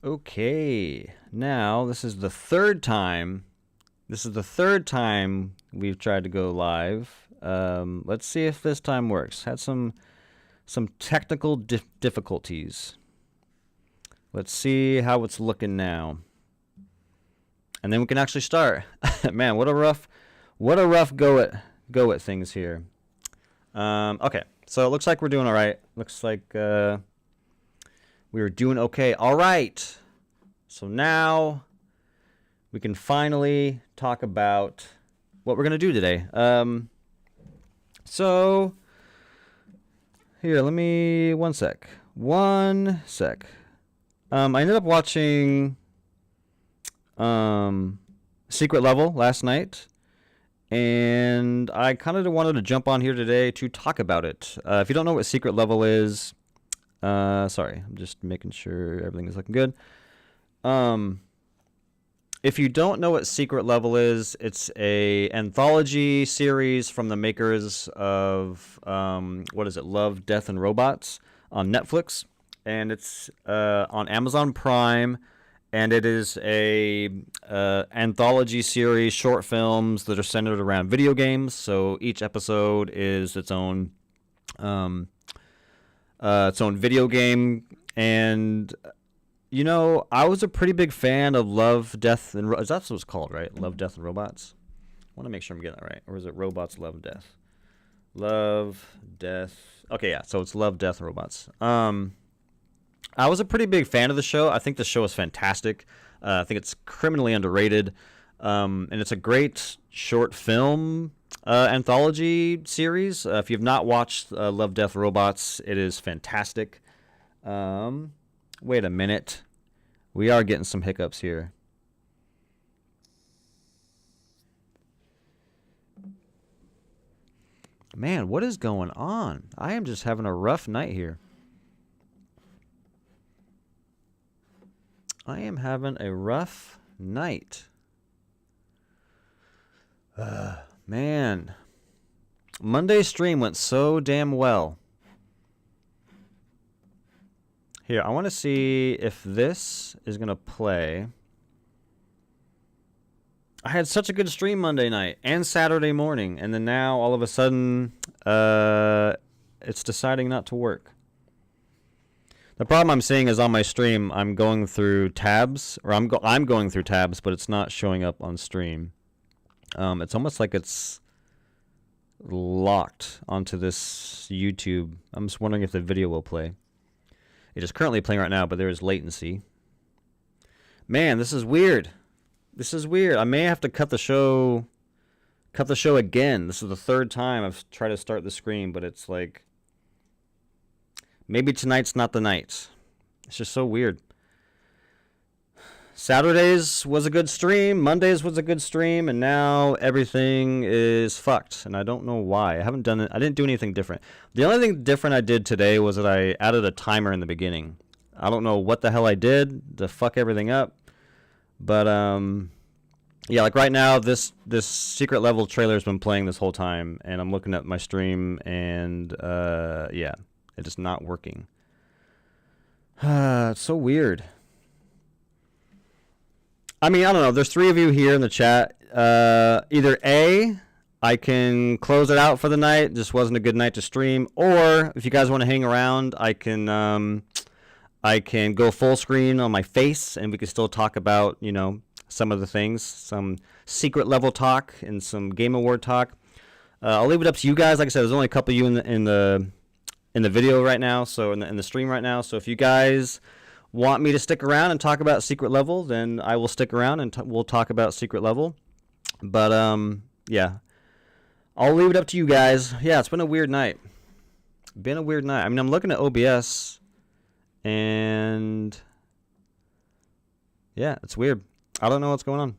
Okay, now this is the third time. This is the third time we've tried to go live. Let's see if this time works. Had some technical difficulties. Let's see how it's looking now, and then we can actually start. Man, what a rough go at things here. Okay, so it looks like we're doing all right. Looks like we were doing okay. All right. So now we can finally talk about what we're going to do today. So here, let me one sec. I ended up watching Secret Level last night, and I kind of wanted to jump on here today to talk about it. If you don't know what Secret Level is, sorry, I'm just making sure everything is looking good. If you don't know what Secret Level is, it's a anthology series from the makers of what is it, Love, Death, and Robots on Netflix, and it's on Amazon Prime, and it is a anthology series, short films that are centered around video games. So each episode is its own video game, and you know, I was a pretty big fan of Love, Death, and that's what it's called, right? Love, Death, and Robots. I want to make sure I'm getting that right, or is it Robots, Love, Death? Love, Death. Okay, yeah. So it's Love, Death, and Robots. I was a pretty big fan of the show. I think the show is fantastic. I think it's criminally underrated, and it's a great short film anthology series. If you've not watched Love, Death, Robots, it is fantastic. Wait a minute. We are getting some hiccups here. Man, what is going on? I am just having a rough night here. I am having a rough night. Man. Monday's stream went so damn well. Here, I want to see if this is going to play. I had such a good stream Monday night and Saturday morning, and then now all of a sudden it's deciding not to work. The problem I'm seeing is on my stream, I'm going through tabs, or I'm going through tabs, but it's not showing up on stream. It's almost like it's locked onto this YouTube. I'm just wondering if the video will play. It is currently playing right now, but there is latency. Man, this is weird. This is weird. I may have to cut the show again. This is the third time I've tried to start the stream, but it's like maybe tonight's not the night. It's just so weird. Saturdays was a good stream, Mondays was a good stream, and now everything is fucked, and I don't know why. I didn't do anything different. The only thing different I did today was that I added a timer in the beginning. I don't know what the hell I did to fuck everything up, but yeah, like right now this Secret Level trailer has been playing this whole time, and I'm looking at my stream, and yeah, it is not working. It's so weird. I mean, I don't know. There's 3 of you here in the chat. Either A, I can close it out for the night. Just wasn't a good night to stream. Or if you guys want to hang around, I can go full screen on my face, and we can still talk about, you know, some of the things, some Secret Level talk and some Game Award talk. I'll leave it up to you guys. Like I said, there's only a couple of you in the video right now, so in the stream right now. So if you guys want me to stick around and talk about Secret Level, then I will stick around and we'll talk about Secret Level. But yeah, I'll leave it up to you guys. Yeah, it's been a weird night. I mean, I'm looking at OBS, and yeah, it's weird. I don't know what's going on.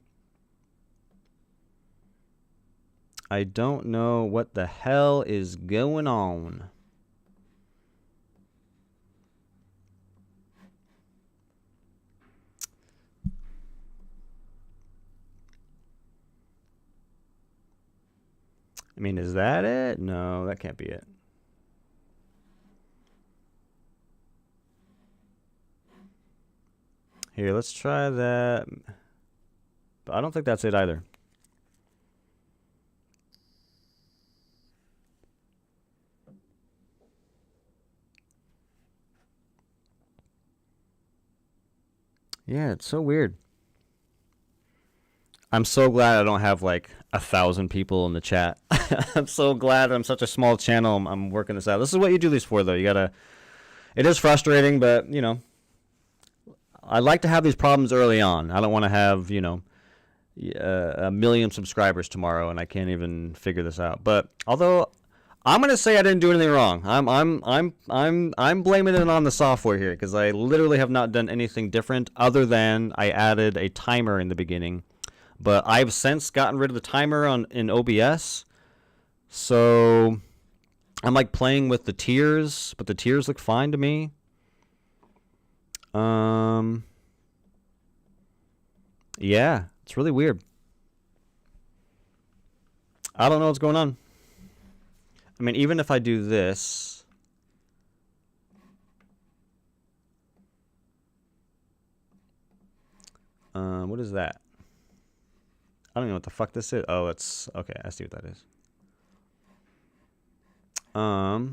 I don't know what the hell is going on. I mean, is that it? No, that can't be it. Here, let's try that. But I don't think that's it either. Yeah, it's so weird. I'm so glad I don't have like 1,000 people in the chat. I'm so glad I'm such a small channel. I'm working this out. This is what you do these for, though. You gotta. It is frustrating, but you know, I like to have these problems early on. I don't want to have a million subscribers tomorrow and I can't even figure this out. But although I'm gonna say I didn't do anything wrong, I'm blaming it on the software here because I literally have not done anything different other than I added a timer in the beginning. But I've since gotten rid of the timer in OBS, so I'm like playing with the tiers, but the tiers look fine to me. Yeah, it's really weird. I don't know what's going on. I mean, even if I do this, what is that? I don't know what the fuck this is. Oh, it's okay. I see what that is. I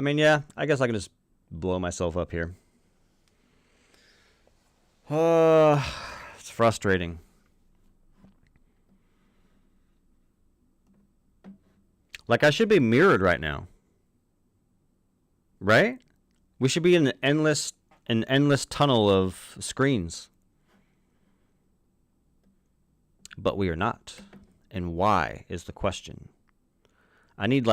mean, yeah, I guess I can just blow myself up here. It's frustrating. Like, I should be mirrored right now. Right? We should be in an endless tunnel of screens. But we are not. And why is the question. I need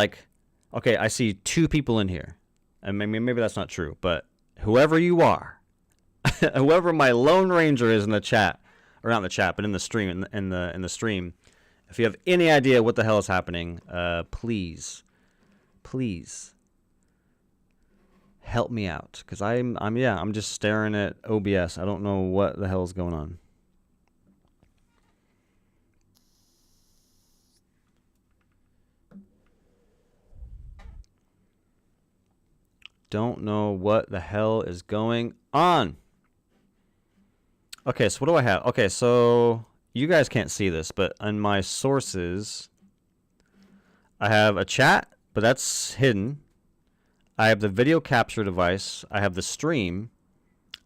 okay, I see 2 people in here. And maybe that's not true, but whoever you are, whoever my Lone Ranger is in the chat, or not in the chat, but in the stream, in the stream, if you have any idea what the hell is happening, please help me out, because I'm just staring at OBS. I don't know what the hell is going on. Don't know what the hell is going on. Okay, so what do I have? Okay, so you guys can't see this, but on my sources, I have a chat, but that's hidden. I have the video capture device. I have the stream.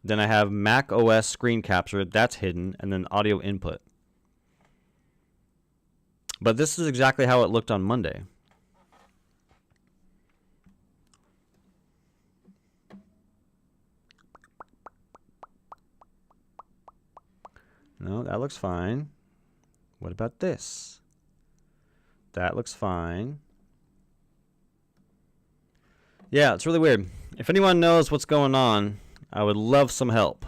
Then I have Mac OS screen capture. That's hidden. And then audio input. But this is exactly how it looked on Monday. No, that looks fine. What about this? That looks fine. Yeah, it's really weird. If anyone knows what's going on, I would love some help.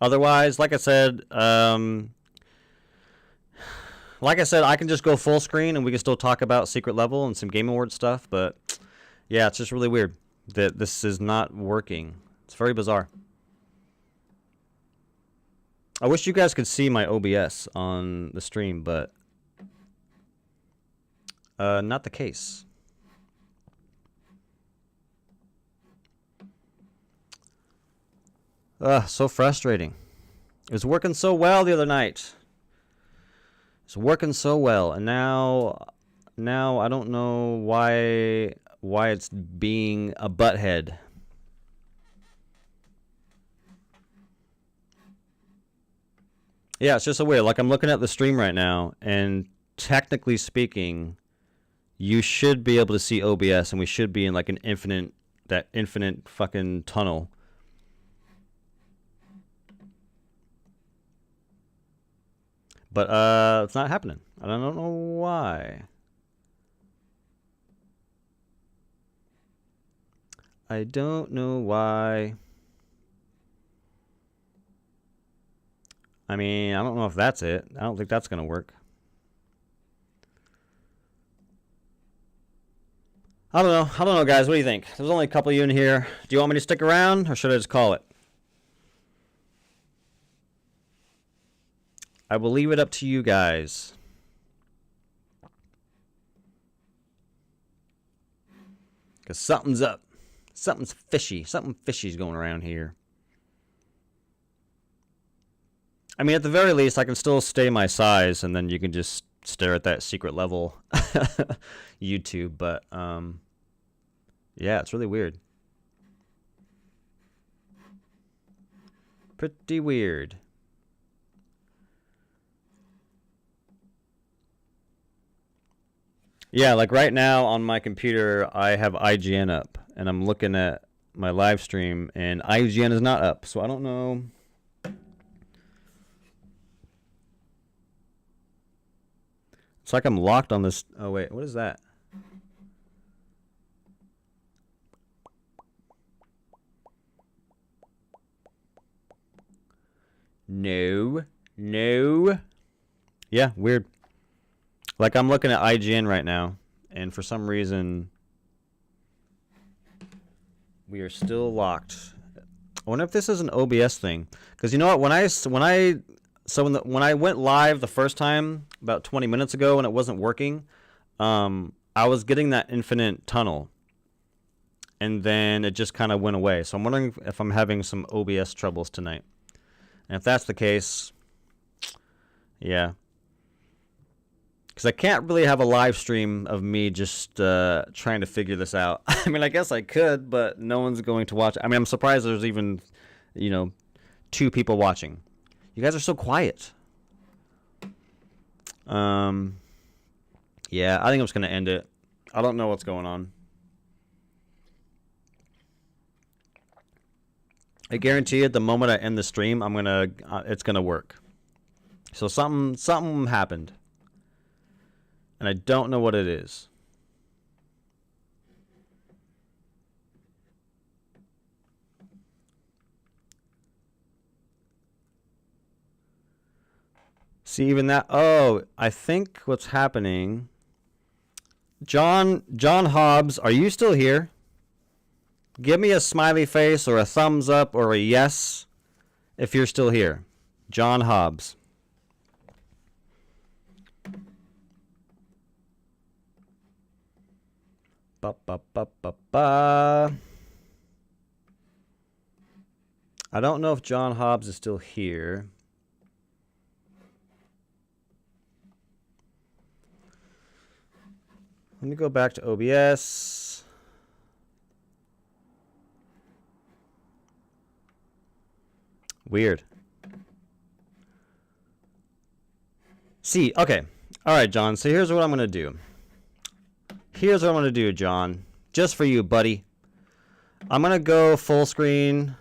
Otherwise, like I said, I can just go full screen and we can still talk about Secret Level and some Game Awards stuff. But yeah, it's just really weird that this is not working. It's very bizarre. I wish you guys could see my OBS on the stream, but not the case. So frustrating. It was working so well the other night. It's working so well, and now I don't know why it's being a butthead. Yeah, it's just so weird. Like, I'm looking at the stream right now, and technically speaking, you should be able to see OBS, and we should be in like an infinite fucking tunnel. But it's not happening. I don't know why. I don't know why. I mean, I don't know if that's it. I don't think that's going to work. I don't know. I don't know, guys. What do you think? There's only a couple of you in here. Do you want me to stick around, or should I just call it? I will leave it up to you guys. Because something's up. Something's fishy. Something fishy's going around here. I mean, at the very least, I can still stay my size, and then you can just stare at that secret level YouTube. But, yeah, it's really weird. Pretty weird. Yeah, like right now on my computer, I have IGN up, and I'm looking at my live stream, and IGN is not up, so I don't know. It's like I'm locked on this. Oh, wait, what is that? No. No. Yeah, weird. Like, I'm looking at IGN right now, and for some reason, we are still locked. I wonder if this is an OBS thing. Because you know what? When I went live the first time, about 20 minutes ago, and it wasn't working, I was getting that infinite tunnel. And then it just kind of went away. So I'm wondering if I'm having some OBS troubles tonight. And if that's the case, yeah. Because I can't really have a live stream of me just trying to figure this out. I mean, I guess I could, but no one's going to watch. I mean, I'm surprised there's even, 2 people watching. You guys are so quiet. Yeah, I think I'm just going to end it. I don't know what's going on. I guarantee you, the moment I end the stream, it's gonna work. So something happened. And I don't know what it is. See, even that. Oh, I think what's happening. John Hobbs, are you still here? Give me a smiley face or a thumbs up or a yes if you're still here. John Hobbs. Ba, ba, ba, ba, ba. I don't know if John Hobbs is still here. Let me go back to OBS. Weird. See, okay. All right, John. So here's what I'm going to do. Here's what I'm going to do, John. Just for you, buddy. I'm going to go full screen.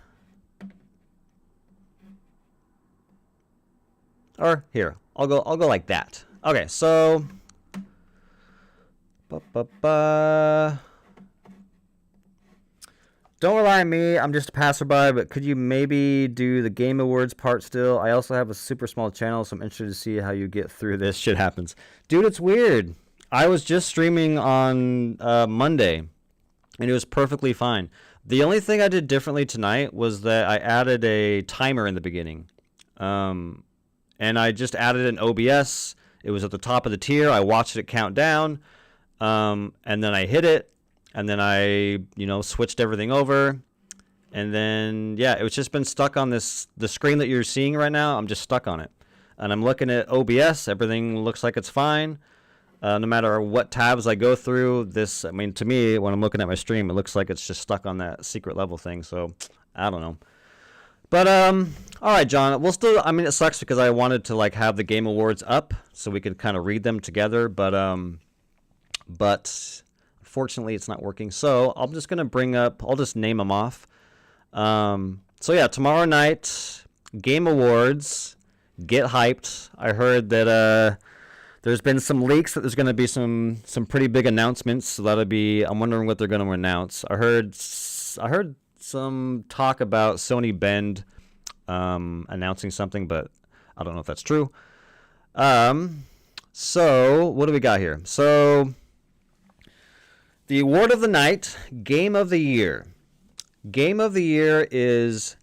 Or here. I'll go like that. Okay, so don't rely on me. I'm just a passerby, but could you maybe do the Game Awards part still? I also have a super small channel, so I'm interested to see how you get through this. Shit happens. Dude, it's weird. I was just streaming on Monday, and it was perfectly fine. The only thing I did differently tonight was that I added a timer in the beginning. And I just added an OBS. It was at the top of the tier. I watched it count down, and then I hit it, and then I, switched everything over. And then, yeah, it's just been stuck on the screen that you're seeing right now. I'm just stuck on it. And I'm looking at OBS. Everything looks like it's fine. No matter what tabs I go through, to me, when I'm looking at my stream, it looks like it's just stuck on that secret level thing. So, I don't know. But, all right, John, we'll still, it sucks because I wanted to, have the Game Awards up so we could kind of read them together. But unfortunately, it's not working. So, I'm just going to I'll just name them off. So, yeah, tomorrow night, Game Awards, get hyped. I heard that, there's been some leaks that there's going to be some pretty big announcements. So I'm wondering what they're going to announce. I heard some talk about Sony Bend announcing something, but I don't know if that's true. So what do we got here? So the award of the night, Game of the Year. Game of the Year is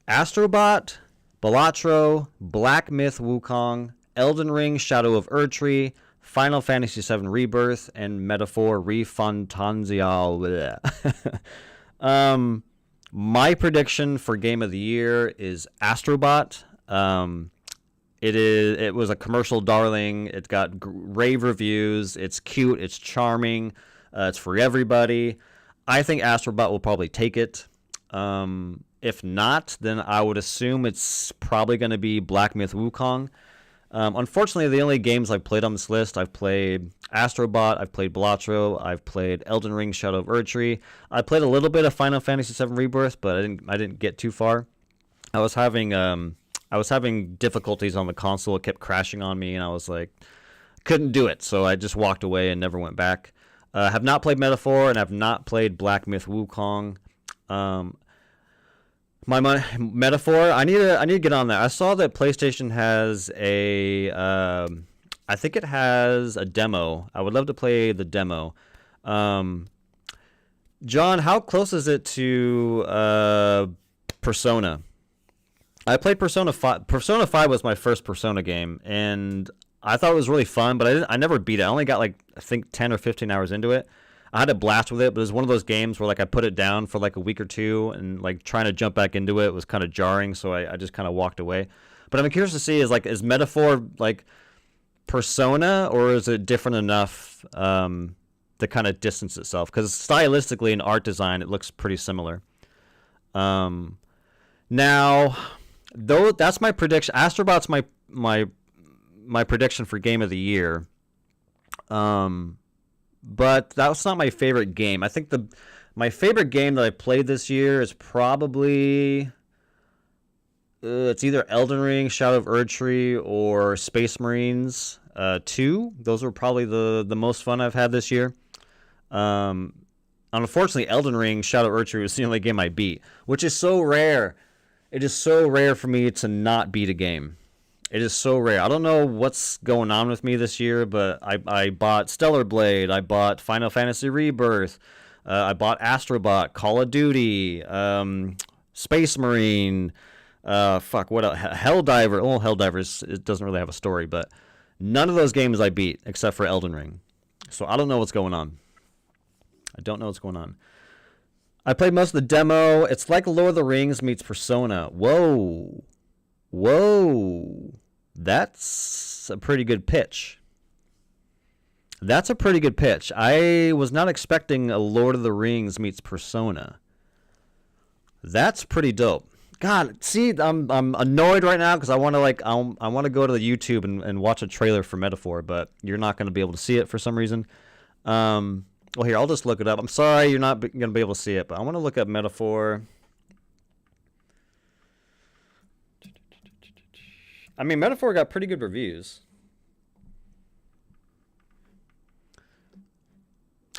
Astrobot, Balatro, Black Myth Wukong, Elden Ring, Shadow of Erdtree, Final Fantasy VII Rebirth, and Metaphor ReFuntanzial. Um, my prediction for game of the year is Astrobot. It was a commercial darling. It got rave reviews. It's cute. It's charming. It's for everybody. I think Astrobot will probably take it. If not, then I would assume it's probably going to be Black Myth Wukong. Unfortunately, the only games I've played on this list, I've played Astrobot, I've played Balatro, I've played Elden Ring: Shadow of Erdtree. I played a little bit of Final Fantasy VII Rebirth, but I didn't get too far. I was having difficulties on the console. It kept crashing on me, and I was like, couldn't do it. So I just walked away and never went back. Have not played Metaphor, and have not played Black Myth Wukong. My Metaphor, I need to get on that. I saw that PlayStation has I think it has a demo. I would love to play the demo. John, how close is it to Persona? I played Persona 5. Persona 5 was my first Persona game, and I thought it was really fun, but I never beat it. I only got like, I think 10 or 15 hours into it. I had a blast with it, but it was one of those games where like I put it down for like a week or two, and like trying to jump back into it was kind of jarring, so I just kind of walked away. But I'm curious to see, is Metaphor like Persona, or is it different enough to kind of distance itself? Because stylistically and art design, it looks pretty similar. Now, though, that's my prediction. Astrobot's my prediction for game of the year. But that's not my favorite game. I think my favorite game that I played this year is probably it's either Elden Ring, Shadow of Erdtree, or Space Marines 2. Those were probably the most fun I've had this year. Unfortunately, Elden Ring, Shadow of Erdtree was the only game I beat, which is so rare. It is so rare for me to not beat a game. It is so rare. I don't know what's going on with me this year, but I bought Stellar Blade. I bought Final Fantasy Rebirth. I bought Astrobot, Call of Duty, Space Marine. What else? Helldivers. Well, Helldivers, it doesn't really have a story, but none of those games I beat except for Elden Ring. So I don't know what's going on. I don't know what's going on. I played most of the demo. It's like Lord of the Rings meets Persona. Whoa. That's a pretty good pitch. That's a pretty good pitch. I was not expecting a Lord of the Rings meets Persona. That's pretty dope. God, see, I'm annoyed right now because I want to I want to go to the YouTube and watch a trailer for Metaphor, but you're not going to be able to see it for some reason. Well, here, I'll just look it up. I'm sorry you're not going to be able to see it, but I want to look up Metaphor. I mean, Metaphor got pretty good reviews.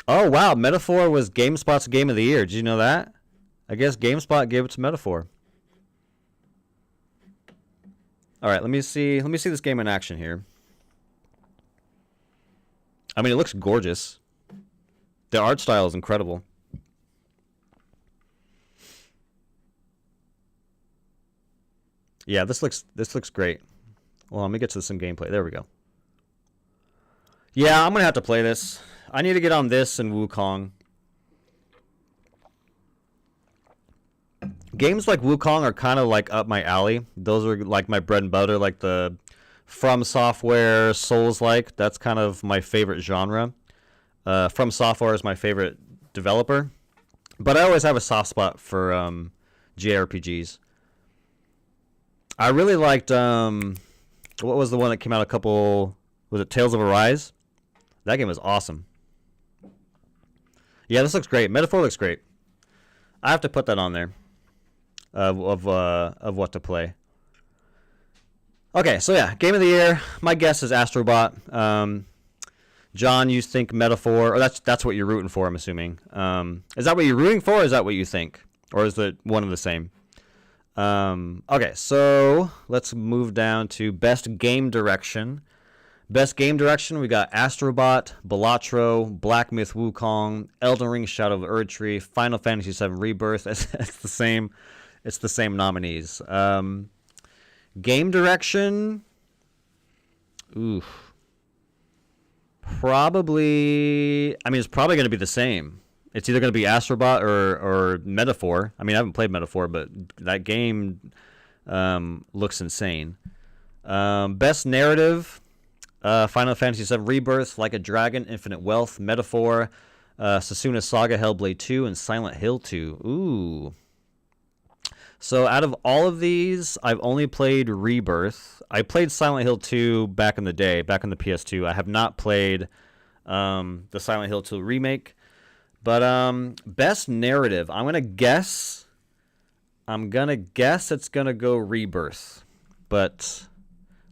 Oh, wow. Metaphor was GameSpot's Game of the Year. Did you know that? I guess GameSpot gave it to Metaphor. All right, let me see this game in action here. I mean, it looks gorgeous. The art style is incredible. Yeah, this looks great. Well, let me get to some gameplay. There we go. Yeah, I'm gonna have to play this. I need to get on this and Wukong. Games like Wukong are kind of like up my alley. Those are like my bread and butter, like the From Software, Souls-like. That's kind of my favorite genre. From Software is my favorite developer, but I always have a soft spot for JRPGs. I really liked what was the one that came out was it Tales of Arise? That game was awesome. Yeah, this looks great. Metaphor looks great. I have to put that on there of what to play. Okay, so yeah, game of the year. My guess is Astrobot. John, you think Metaphor, or that's what you're rooting for, I'm assuming. Is that what you're rooting for, or is that what you think? Or is it one and the same? Okay, so let's move down to Best Game Direction. Best Game Direction, we got Astrobot, Balatro, Black Myth Wukong, Elden Ring: Shadow of Erdtree, Final Fantasy VII Rebirth. It's the same nominees. Game Direction, oof. Probably, I mean, it's probably going to be the same. It's either going to be Astrobot or Metaphor. I mean, I haven't played Metaphor, but that game looks insane. Best narrative: Final Fantasy VII Rebirth, Like a Dragon, Infinite Wealth, Metaphor, Sasuna Saga, Hellblade 2, and Silent Hill 2. Ooh. So out of all of these, I've only played Rebirth. I played Silent Hill 2 back in the day, back on the PS2. I have not played the Silent Hill 2 remake. But best narrative, I'm gonna guess it's gonna go Rebirth. But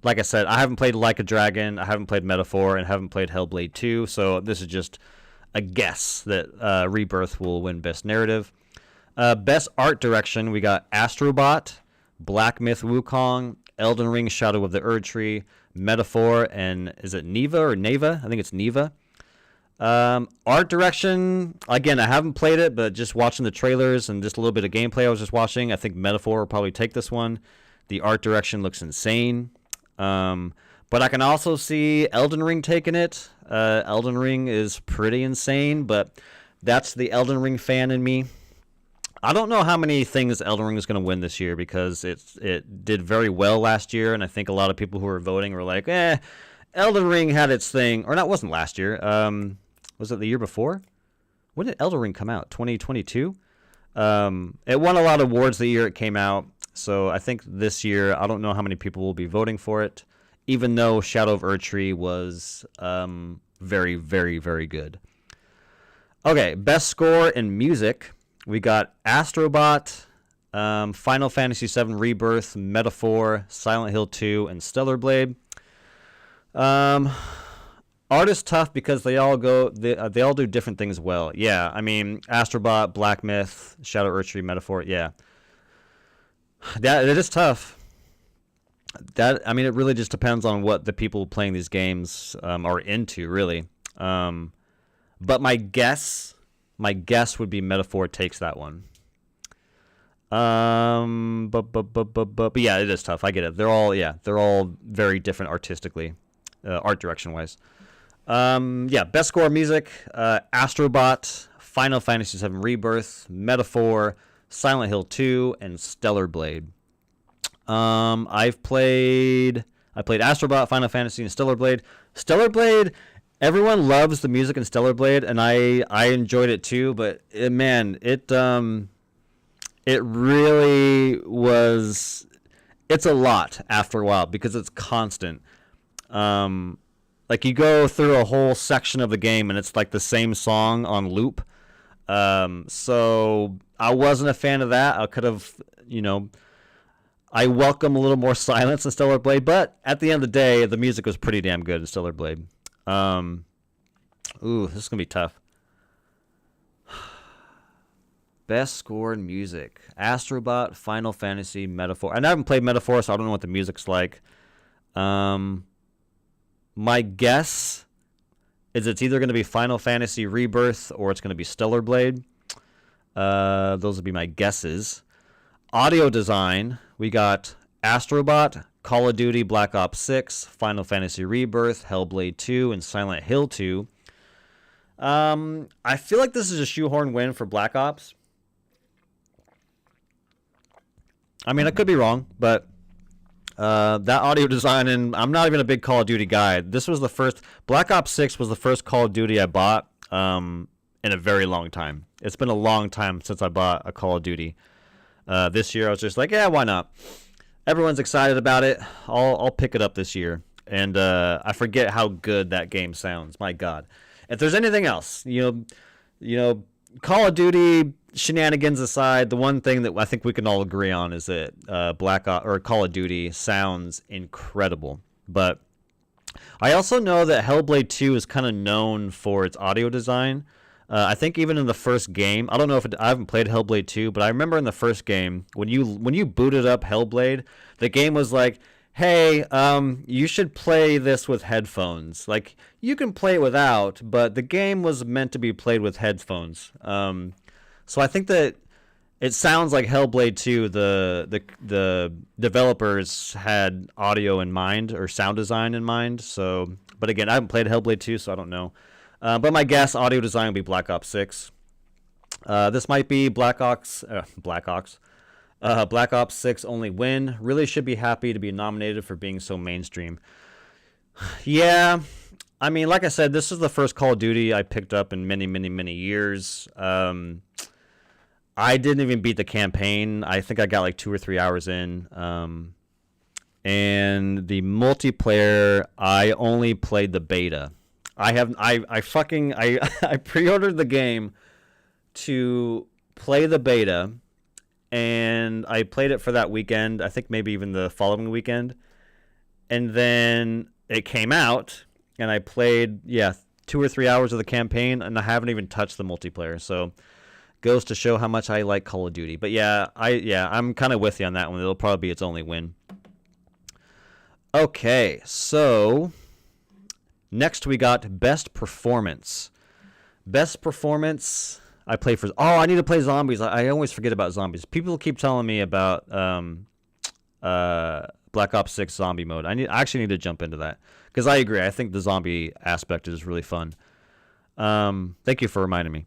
like I said, I haven't played Like a Dragon, I haven't played Metaphor, and haven't played Hellblade 2. So this is just a guess that Rebirth will win best narrative. Best art direction, we got Astrobot, Black Myth Wukong, Elden Ring Shadow of the Erdtree, Metaphor, and is it Neva or Neva? I think it's Neva. Art direction, again, I haven't played it, but just watching the trailers and just a little bit of gameplay I was just watching, I think Metaphor will probably take this one. The art direction looks insane. But I can also see Elden Ring taking it. Elden Ring is pretty insane, but that's the Elden Ring fan in me. I don't know how many things Elden Ring is going to win this year because it did very well last year, and I think a lot of people who were voting were like, Elden Ring had its thing, or not, wasn't last year. Was it the year before? When did Elden Ring come out? 2022? It won a lot of awards the year it came out, so I think this year, I don't know how many people will be voting for it, even though Shadow of Erdtree was very, very, very good. Okay, best score in music. We got Astrobot, Final Fantasy VII Rebirth, Metaphor, Silent Hill 2, and Stellar Blade. Art is tough because they all do different things well. Yeah, I mean, Astrobot, Black Myth, Shadow Erdtree, Metaphor, yeah. It is tough. It really just depends on what the people playing these games are into, really. But my guess would be Metaphor takes that one. But yeah, it is tough. I get it. They're all very different artistically, art direction wise. Best score music: Astrobot, Final Fantasy VII Rebirth, Metaphor, Silent Hill 2, and Stellar Blade. I played Astrobot, Final Fantasy, and Stellar Blade. Stellar Blade. Everyone loves the music in Stellar Blade, and I enjoyed it too. But it really was. It's a lot after a while because it's constant. Like you go through a whole section of the game, and it's like the same song on loop. So I wasn't a fan of that. I could have, I welcome a little more silence in Stellar Blade, but at the end of the day, the music was pretty damn good in Stellar Blade. This is gonna be tough. Best score in music: Astrobot, Final Fantasy, Metaphor. And I haven't played Metaphor, so I don't know what the music's like. My guess is it's either gonna be Final Fantasy Rebirth or it's gonna be Stellar Blade. Those would be my guesses. Audio design: we got Astrobot, Call of Duty Black Ops 6, Final Fantasy Rebirth, Hellblade 2, and Silent Hill 2. I feel like this is a shoehorn win for Black Ops. I mean, I could be wrong, but that audio design, and I'm not even a big Call of Duty guy. Black Ops 6 was the first Call of Duty I bought in a very long time. It's been a long time since I bought a Call of Duty. This year I was just like, yeah, why not? Everyone's excited about it. I'll pick it up this year. And I forget how good that game sounds. My God. If there's anything else, Call of Duty shenanigans aside, the one thing that I think we can all agree on is that Black Ops or Call of Duty sounds incredible. But I also know that Hellblade 2 is kind of known for its audio design. I think even in the first game, I don't know I haven't played Hellblade 2, but I remember in the first game when you booted up Hellblade, the game was like, "Hey, you should play this with headphones. Like you can play it without, but the game was meant to be played with headphones." So I think that it sounds like Hellblade 2. The developers had audio in mind or sound design in mind. So, but again, I haven't played Hellblade 2, so I don't know. But my guess, audio design will be Black Ops 6. This might be Black Ops 6 only win. Really should be happy to be nominated for being so mainstream. Yeah, I mean, like I said, this is the first Call of Duty I picked up in many, many, many years. I didn't even beat the campaign. I think I got like 2 or 3 hours in. And the multiplayer, I only played the beta. I pre-ordered the game to play the beta, and I played it for that weekend. I think maybe even the following weekend, and then it came out, and I played 2 or 3 hours of the campaign, and I haven't even touched the multiplayer. So goes to show how much I like Call of Duty. But I'm kind of with you on that one. It'll probably be its only win. Okay, so next we got Best Performance. Best Performance. I play for. Oh, I need to play zombies. I always forget about zombies. People keep telling me about Black Ops 6 zombie mode. I actually need to jump into that because I agree. I think the zombie aspect is really fun. Thank you for reminding me.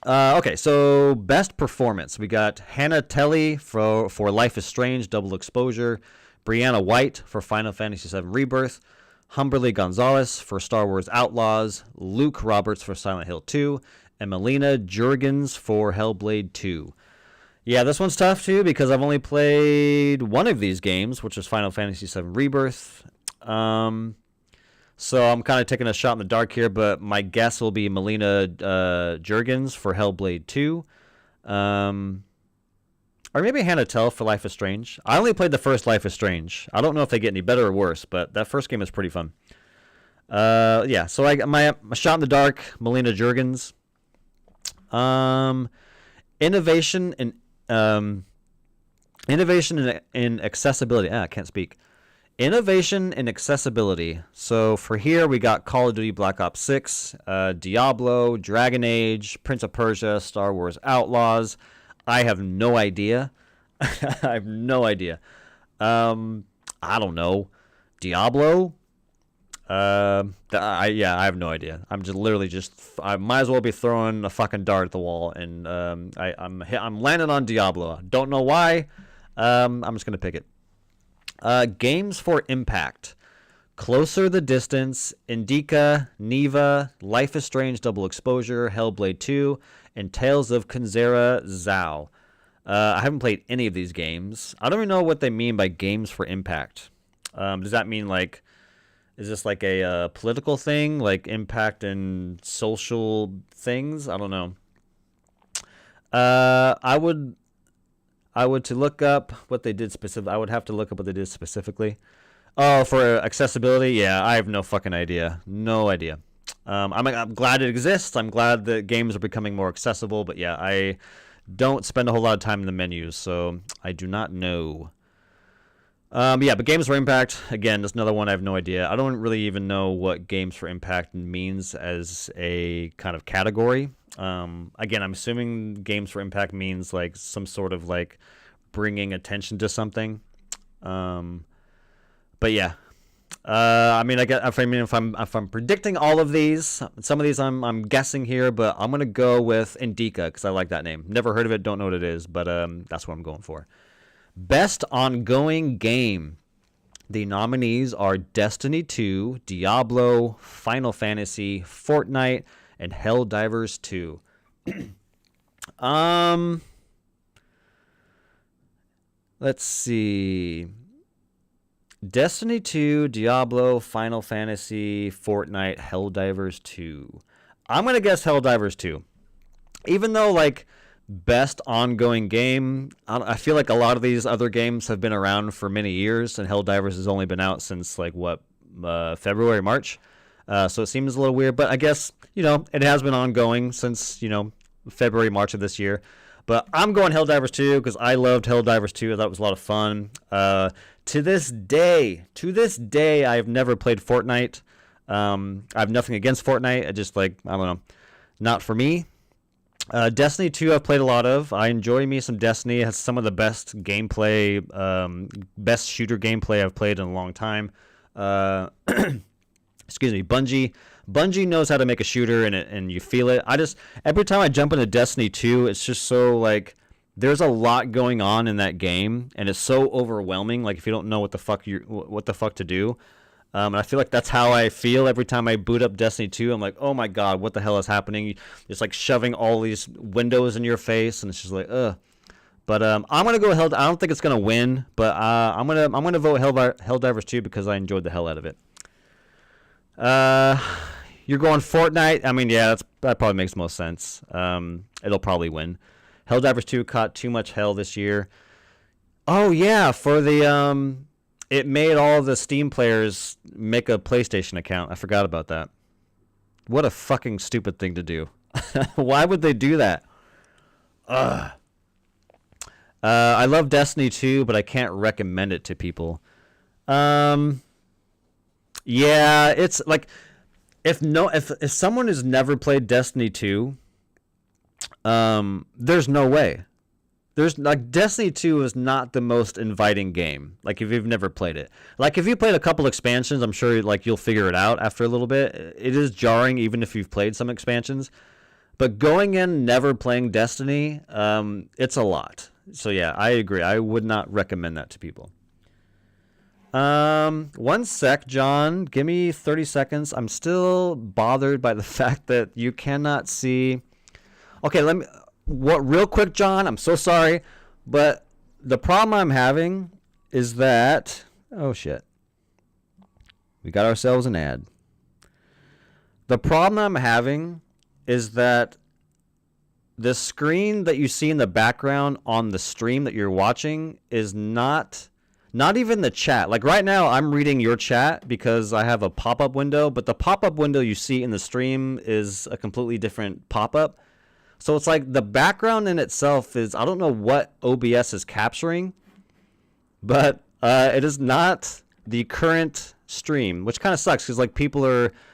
Okay, so Best Performance. We got Hannah Telle for Life is Strange Double Exposure, Brianna White for Final Fantasy VII Rebirth, Humberly Gonzalez for Star Wars Outlaws, Luke Roberts for Silent Hill 2, and Melina Jurgens for Hellblade 2. Yeah, this one's tough too because I've only played one of these games, which is Final Fantasy VII Rebirth. So I'm kind of taking a shot in the dark here, but my guess will be Melina Jurgens for Hellblade 2. Or maybe Hannah Telle for Life is Strange. I only played the first Life is Strange. I don't know if they get any better or worse, but that first game is pretty fun. So I got my shot in the dark, Melina Jurgens. Innovation in accessibility. I can't speak. Innovation and accessibility. So for here, we got Call of Duty Black Ops 6, Diablo, Dragon Age, Prince of Persia, Star Wars Outlaws. I have no idea. I have no idea. I don't know. Diablo? I have no idea. I might as well be throwing a fucking dart at the wall, and I'm landing on Diablo. Don't know why. I'm just gonna pick it. Games for Impact: Closer the Distance, Indica, Neva, Life is Strange Double Exposure, Hellblade 2, and Tales of Kenzera Zao. I haven't played any of these games. I don't even know what they mean by games for impact. Does that mean is this like a political thing, like impact and social things? I don't know. I would to look up what they did specifically. I would have to look up what they did specifically. Oh, for accessibility? Yeah, I have no fucking idea. No idea. I'm glad it exists. I'm glad that games are becoming more accessible. But yeah, I don't spend a whole lot of time in the menus, so I do not know. But Games for Impact, again, that's another one I have no idea. I don't really even know what Games for Impact means as a kind of category. Again, I'm assuming Games for Impact means like some sort of like bringing attention to something. But yeah. If I'm predicting all of these, some of these I'm guessing here, but I'm gonna go with Indica because I like that name. Never heard of it, don't know what it is, but that's what I'm going for. Best ongoing game. The nominees are Destiny 2, Diablo, Final Fantasy, Fortnite, and Helldivers 2. Let's see. Destiny 2, Diablo, Final Fantasy, Fortnite, Helldivers 2. I'm going to guess Helldivers 2. Even though, like, best ongoing game, I feel like a lot of these other games have been around for many years, and Helldivers has only been out since, like, February, March. So it seems a little weird, but I guess, it has been ongoing since, February, March of this year. But I'm going Helldivers 2 because I loved Helldivers 2. I thought it was a lot of fun. To this day, I've never played Fortnite. I have nothing against Fortnite. I just I don't know, not for me. Destiny 2 I've played a lot of. I enjoy me some Destiny. It has some of the best gameplay, best shooter gameplay I've played in a long time. excuse me, Bungie knows how to make a shooter, and you feel it. Every time I jump into Destiny 2, it's just so like there's a lot going on in that game, and it's so overwhelming. Like if you don't know what the fuck to do, and I feel like that's how I feel every time I boot up Destiny 2. I'm like, oh my god, what the hell is happening? It's like shoving all these windows in your face, and it's just like, ugh. But I'm gonna go Hell. I don't think it's gonna win, but I'm gonna vote Helldivers 2 because I enjoyed the hell out of it. You're going Fortnite. I mean, yeah, that probably makes most sense. It'll probably win. Helldivers 2 caught too much hell this year. Oh yeah, for the it made all the Steam players make a PlayStation account. I forgot about that. What a fucking stupid thing to do. Why would they do that? Ugh. I love Destiny 2, but I can't recommend it to people. Yeah, it's like if someone has never played Destiny 2, there's no way. There's like Destiny 2 is not the most inviting game. Like if you've never played it. Like if you played a couple expansions, I'm sure like you'll figure it out after a little bit. It is jarring even if you've played some expansions. But going in never playing Destiny, it's a lot. So yeah, I agree. I would not recommend that to people. 1 sec, John. Give me 30 seconds. I'm still bothered by the fact that you cannot see. Okay, real quick, John. I'm so sorry, but the problem I'm having is that, oh shit, we got ourselves an ad. The problem I'm having is that the screen that you see in the background on the stream that you're watching is not even the chat. Like right now I'm reading your chat because I have a pop-up window, but the pop-up window you see in the stream is a completely different pop-up. So it's like the background in itself is, I don't know what OBS is capturing, but it is not the current stream, which kind of sucks because like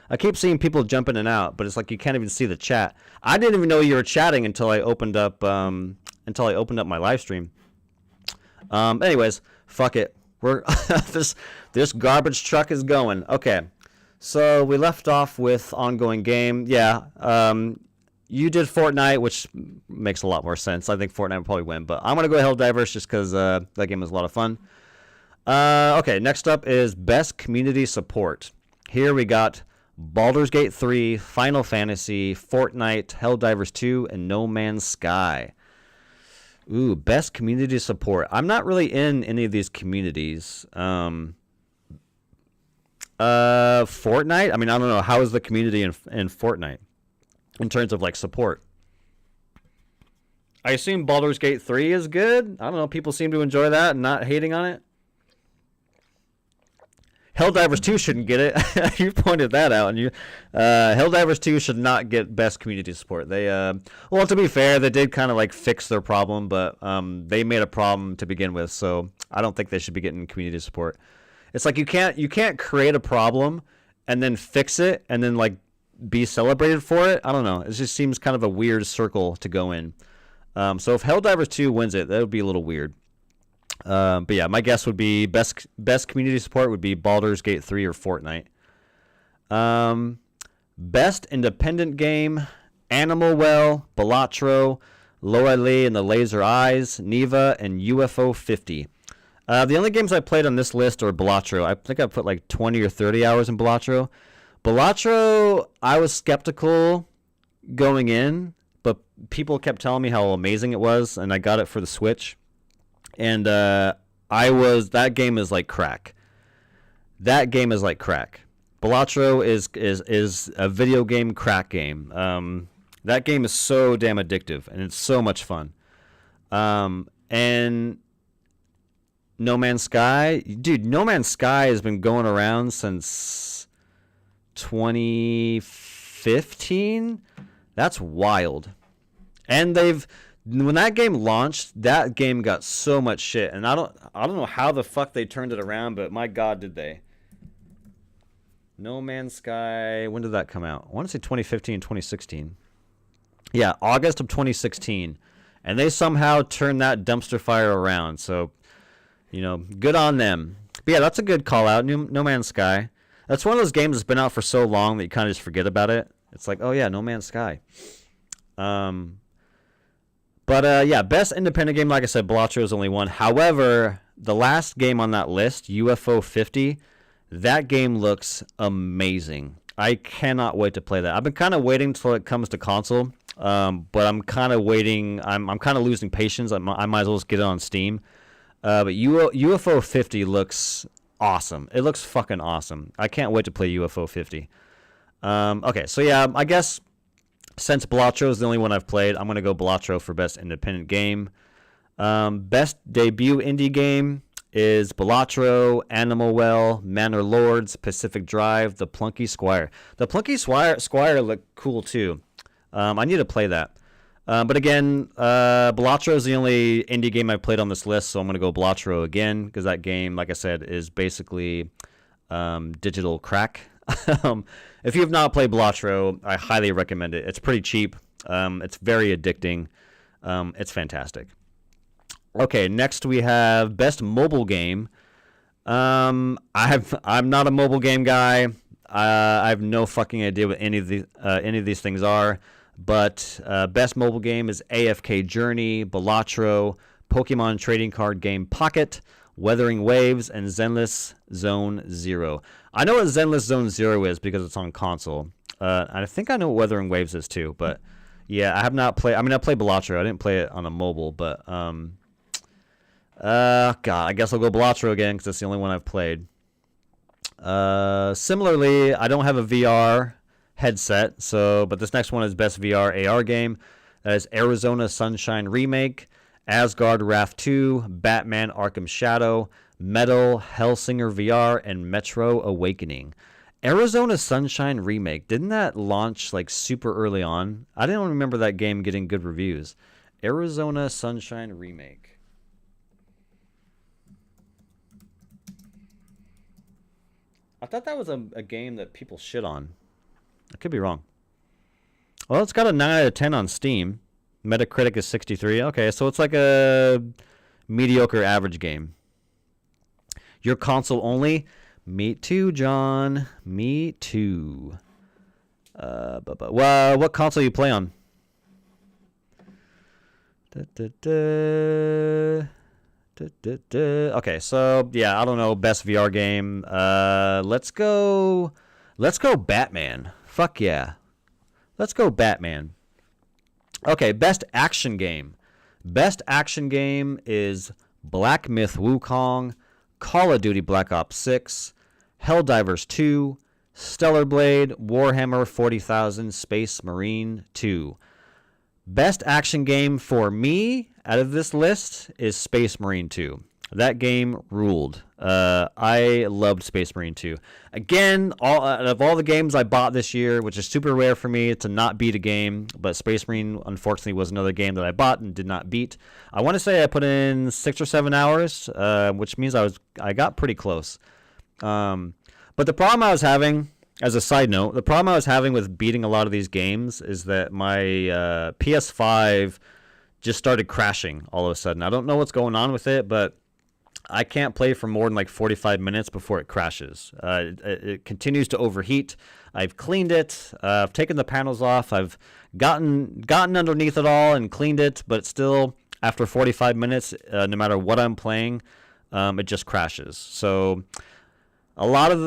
I keep seeing people jump in and out, but it's like you can't even see the chat. I didn't even know you were chatting until I opened up my live stream. Anyways, fuck it. We're this garbage truck is going. Okay, so we left off with ongoing game. Yeah, you did Fortnite, which makes a lot more sense. I think Fortnite will probably win, but I'm gonna go Helldivers just because that game was a lot of fun. Okay, next up is Best Community Support. Here we got Baldur's Gate 3, Final Fantasy, Fortnite, Helldivers 2, and No Man's Sky. Ooh, Best Community Support. I'm not really in any of these communities. Fortnite? I mean, I don't know. How is the community in Fortnite in terms of, like, support? I assume Baldur's Gate 3 is good. I don't know. People seem to enjoy that and not hating on it. Helldivers 2 shouldn't get it. You pointed that out, and Helldivers 2 should not get best community support. They well, to be fair, they did kind of like fix their problem, but they made a problem to begin with, so I don't think they should be getting community support. It's like you can't create a problem and then fix it and then like be celebrated for it. I don't know. It just seems kind of a weird circle to go in. So if Helldivers 2 wins it, that would be a little weird. But yeah, my guess would be best community support would be Baldur's Gate 3 or Fortnite. Best independent game, Animal Well, Balatro, Lorelei and the Laser Eyes, Neva, and UFO 50. The only games I played on this list are Balatro. I think I put like 20 or 30 hours in Balatro. Balatro, I was skeptical going in, but people kept telling me how amazing it was, and I got it for the Switch. And that game is like crack. That game is like crack. Balatro is a video game crack game. That game is so damn addictive, and it's so much fun. And No Man's Sky, dude, No Man's Sky has been going around since 2015. That's wild. And when that game launched, that game got so much shit, and I don't know how the fuck they turned it around, but my god, did they. No Man's Sky, when did that come out? I want to say 2015, 2016. Yeah, August of 2016. And they somehow turned that dumpster fire around, so, good on them. But yeah, that's a good call out, No Man's Sky. That's one of those games that's been out for so long that you kind of just forget about it. It's like, oh yeah, No Man's Sky. Um, but yeah, best independent game, like I said, Balatro is only one. However, the last game on that list, UFO 50, that game looks amazing. I cannot wait to play that. I've been kind of waiting till it comes to console, but I'm kind of waiting. I'm kind of losing patience. I might as well just get it on Steam. But UFO 50 looks awesome. It looks fucking awesome. I can't wait to play UFO 50. Okay, so yeah, I guess since Balatro is the only one I've played, I'm going to go Balatro for best independent game. Best debut indie game is Balatro, Animal Well, Manor Lords, Pacific Drive, The Plunky Squire. The Plunky Squire looked cool too. I need to play that. But again, Balatro is the only indie game I've played on this list, so I'm going to go Balatro again, because that game, like I said, is basically digital crack. If you have not played Balatro, I highly recommend it. It's pretty cheap. It's very addicting. It's fantastic. Okay, next we have best mobile game. I'm not a mobile game guy. I have no fucking idea what any of these things are. But best mobile game is AFK Journey, Balatro, Pokemon Trading Card Game Pocket, Weathering Waves, and Zenless Zone Zero. I know what Zenless Zone Zero is because it's on console. I think I know what Weathering Waves is too. But yeah, I have not played. I mean, I played Balatro. I didn't play it on a mobile, but God, I guess I'll go Balatro again because it's the only one I've played. Similarly, I don't have a VR headset, but this next one is best VR AR game. That is Arizona Sunshine Remake, Asgard Wrath 2, Batman Arkham Shadow, Metal, Hellsinger VR, and Metro Awakening. Arizona Sunshine Remake, didn't that launch like super early on? I didn't remember that game getting good reviews. Arizona Sunshine Remake. I thought that was a game that people shit on. I could be wrong. Well, it's got a 9 out of 10 on Steam. Metacritic is 63. Okay, so it's like a mediocre average game. Your console only? Me too, John. Me too. Well, what console you play on? Okay, so yeah, I don't know. Best VR game. Let's go Batman. Fuck yeah. Let's go Batman. Okay, best action game. Best action game is Black Myth Wukong, Call of Duty Black Ops 6, Helldivers 2, Stellar Blade, Warhammer 40,000, Space Marine 2. Best action game for me out of this list is Space Marine 2. That game ruled. I loved Space Marine 2. Again, out of all the games I bought this year, which is super rare for me to not beat a game, but Space Marine, unfortunately, was another game that I bought and did not beat. I want to say I put in 6 or 7 hours, which means I got pretty close. But the problem I was having, as a side note, the problem I was having with beating a lot of these games is that my PS5 just started crashing all of a sudden. I don't know what's going on with it, but I can't play for more than like 45 minutes before it crashes. It continues to overheat. I've cleaned it. I've taken the panels off. I've gotten underneath it all and cleaned it, but still, after 45 minutes, no matter what I'm playing, it just crashes. So a lot of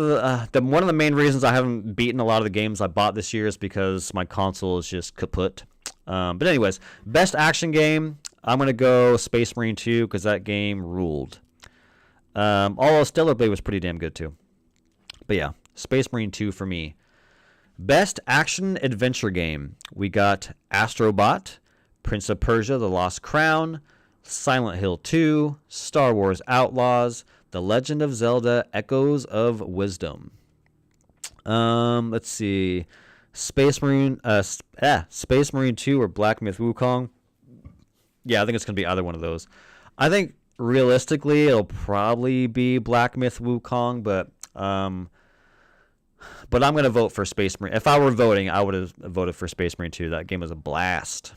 one of the main reasons I haven't beaten a lot of the games I bought this year is because my console is just kaput. But anyways, best action game, I'm going to go Space Marine 2 because that game ruled. Although Stellar Blade was pretty damn good too. But yeah, Space Marine 2 for me. Best action adventure game. We got Astrobot, Prince of Persia, The Lost Crown, Silent Hill 2, Star Wars Outlaws, The Legend of Zelda, Echoes of Wisdom. Let's see. Space Marine 2 or Black Myth Wukong. Yeah, I think it's going to be either one of those. I think realistically it'll probably be Black Myth Wukong, but I'm going to vote for Space Marine. If I were voting, I would have voted for Space Marine 2. That game was a blast.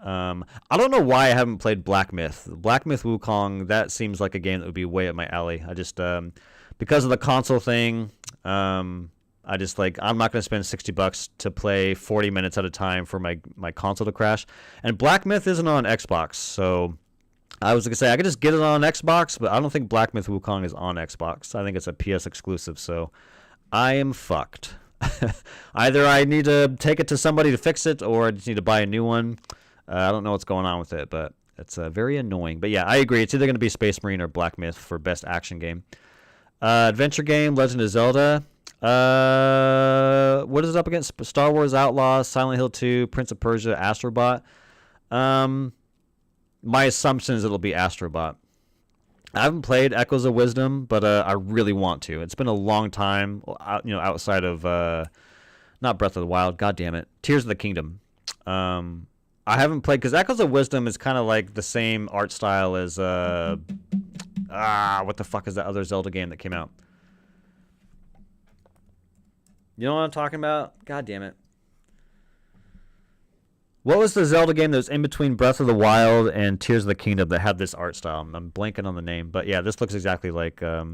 I don't know why I haven't played Black Myth. Black Myth Wukong, that seems like a game that would be way up my alley. I just because of the console thing, I just like I'm not gonna spend $60 to play 40 minutes at a time for my console to crash. And Black Myth isn't on Xbox, so I was gonna say I could just get it on Xbox, but I don't think Black Myth Wukong is on Xbox. I think it's a PS exclusive, so I am fucked. Either I need to take it to somebody to fix it, or I just need to buy a new one. I don't know what's going on with it, but it's very annoying. But yeah, I agree. It's either going to be Space Marine or Black Myth for best action game. Adventure game, Legend of Zelda. What is it up against? Star Wars Outlaws, Silent Hill 2, Prince of Persia, Astrobot. My assumption is it'll be Astrobot. I haven't played Echoes of Wisdom, but I really want to. It's been a long time, outside of not Breath of the Wild. God damn it, Tears of the Kingdom. I haven't played because Echoes of Wisdom is kind of like the same art style as what the fuck is that other Zelda game that came out? You know what I'm talking about? God damn it. What was the Zelda game that was in between Breath of the Wild and Tears of the Kingdom that had this art style? I'm blanking on the name, but yeah, this looks exactly like. Yeah,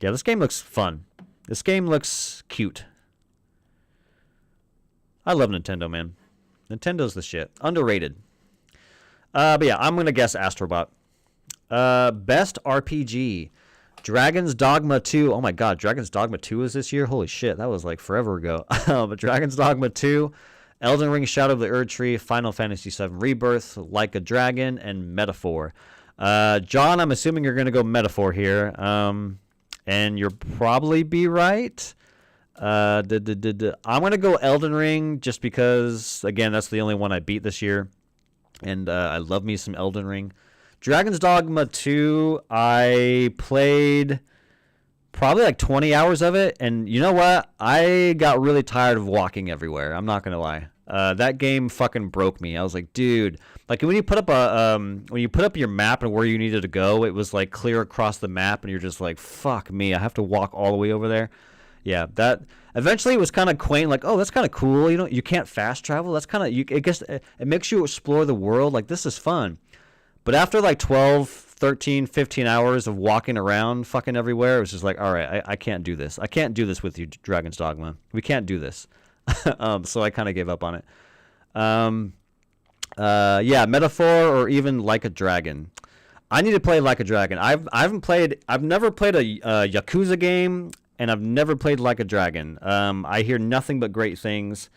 this game looks fun. This game looks cute. I love Nintendo, man. Nintendo's the shit. Underrated. But yeah, I'm gonna guess Astrobot. Best RPG. Dragon's Dogma 2. Oh my god, Dragon's Dogma 2 is this year? Holy shit, that was like forever ago. But Dragon's Dogma 2, Elden Ring Shadow of the Erdtree, Final Fantasy VII Rebirth, Like a Dragon, and Metaphor. John, I'm assuming you're going to go Metaphor here. And you'll probably be right. I'm going to go Elden Ring just because, again, that's the only one I beat this year. And I love me some Elden Ring. Dragon's Dogma 2, I played probably like 20 hours of it. And you know what? I got really tired of walking everywhere. I'm not going to lie. That game fucking broke me. I was like, dude, like when you put up your map and where you needed to go, it was like clear across the map and you're just like, fuck me, I have to walk all the way over there. Yeah, that eventually it was kind of quaint, like, oh, that's kind of cool. You know, you can't fast travel. That's kind of, I guess it makes you explore the world. Like, this is fun. But after like 12, 13, 15 hours of walking around fucking everywhere, it was just like, all right, I can't do this. I can't do this with you, Dragon's Dogma. We can't do this. So I kind of gave up on it. Yeah, Metaphor or even Like a Dragon. I need to play Like a Dragon. I've never played a Yakuza game, and I've never played Like a Dragon. I hear nothing but great things.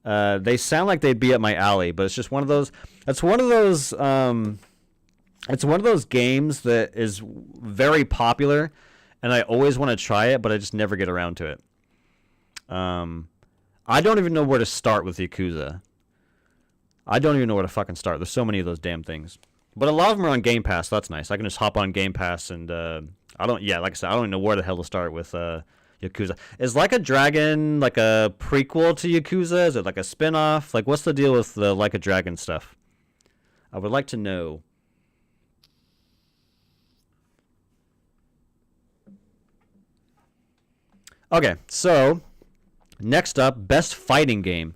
They sound like they'd be up my alley, but it's just one of those. It's one of those. It's one of those games that is very popular, and I always want to try it, but I just never get around to it. I don't even know where to start with Yakuza. I don't even know where to fucking start. There's so many of those damn things. But a lot of them are on Game Pass, so that's nice. I can just hop on Game Pass and like I said, I don't even know where the hell to start with Yakuza. Is Like a Dragon like a prequel to Yakuza? Is it like a spin-off? Like, what's the deal with the Like a Dragon stuff? I would like to know. Okay, so next up, best fighting game.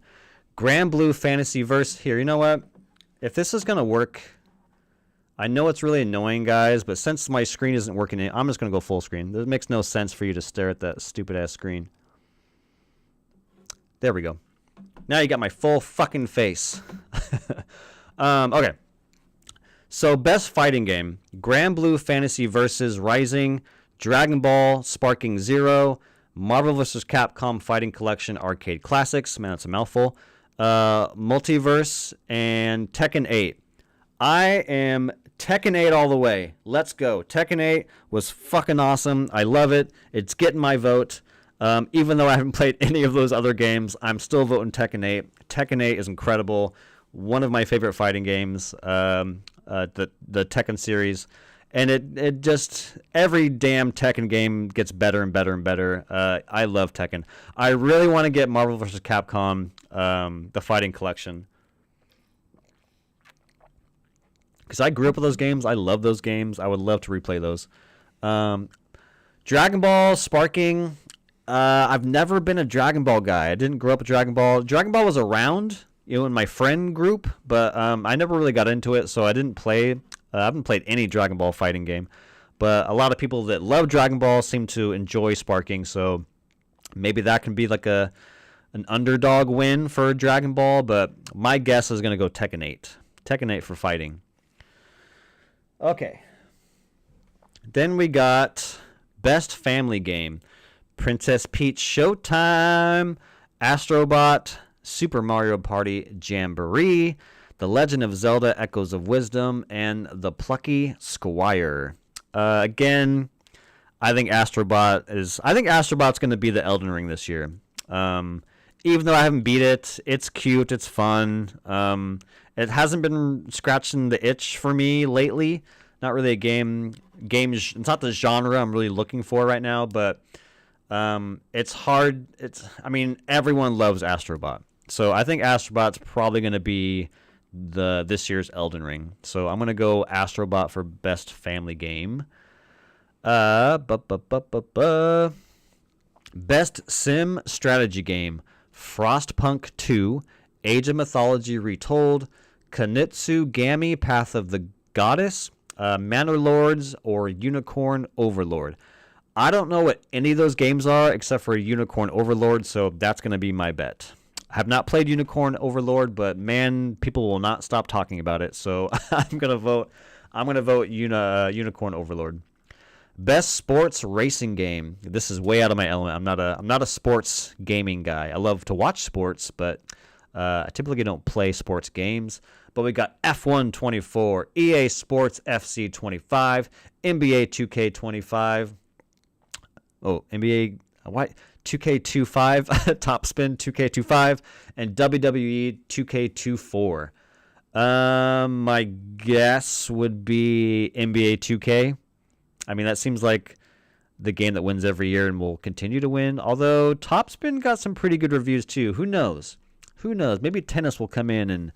Grand Blue Fantasy Verse. Here, you know what? If this is going to work, I know it's really annoying, guys, but since my screen isn't working, I'm just going to go full screen. It makes no sense for you to stare at that stupid-ass screen. There we go. Now you got my full fucking face. Okay. So, best fighting game. Grand Blue Fantasy Versus Rising, Dragon Ball, Sparking Zero, Marvel vs. Capcom Fighting Collection Arcade Classics. Man, that's a mouthful. Multiverse, and Tekken 8. I am Tekken 8 all the way. Let's go. Tekken 8 was fucking awesome. I love it. It's getting my vote. Even though I haven't played any of those other games, I'm still voting Tekken 8. Tekken 8 is incredible. One of my favorite fighting games, the Tekken series. And it just, every damn Tekken game gets better and better and better. I love Tekken. I really want to get Marvel vs. Capcom, the Fighting Collection. Because I grew up with those games. I love those games. I would love to replay those. Dragon Ball, Sparking. I've never been a Dragon Ball guy. I didn't grow up with Dragon Ball. Dragon Ball was around, in my friend group, but I never really got into it, so I didn't play. I haven't played any Dragon Ball fighting game. but a lot of people that love Dragon Ball seem to enjoy Sparking, so maybe that can be like an underdog win for Dragon Ball, but my guess is going to go Tekken 8. Tekken 8 for fighting. Okay. Then we got Best Family Game. Princess Peach Showtime, Astrobot, Super Mario Party Jamboree, The Legend of Zelda Echoes of Wisdom, and The Plucky Squire. Again, I think Astrobot's going to be the Elden Ring this year. Even though I haven't beat it, it's cute, it's fun. It hasn't been scratching the itch for me lately. Not really a game. It's not the genre I'm really looking for right now, but it's hard. Everyone loves Astrobot, so I think Astrobot's probably going to be this year's Elden Ring. So I'm going to go Astrobot for Best Family Game. Best Sim Strategy Game. Frostpunk 2, Age of Mythology Retold, Kunitsu Gami Path of the Goddess, Manor Lords, or Unicorn Overlord. I don't know what any of those games are except for Unicorn Overlord, so that's going to be my bet. I have not played Unicorn Overlord, but man, people will not stop talking about it, so I'm going to vote Unicorn Overlord. Best Sports Racing Game. This is way out of my element. I'm not a sports gaming guy. I love to watch sports, but I typically don't play sports games. But we got F1 24, EA Sports FC 25, NBA 2K25. Oh, NBA what? 2K25, Top Spin 2K25, and WWE 2K24. My guess would be NBA 2K. I mean, that seems like the game that wins every year and will continue to win. Although Topspin got some pretty good reviews too. Who knows? Maybe tennis will come in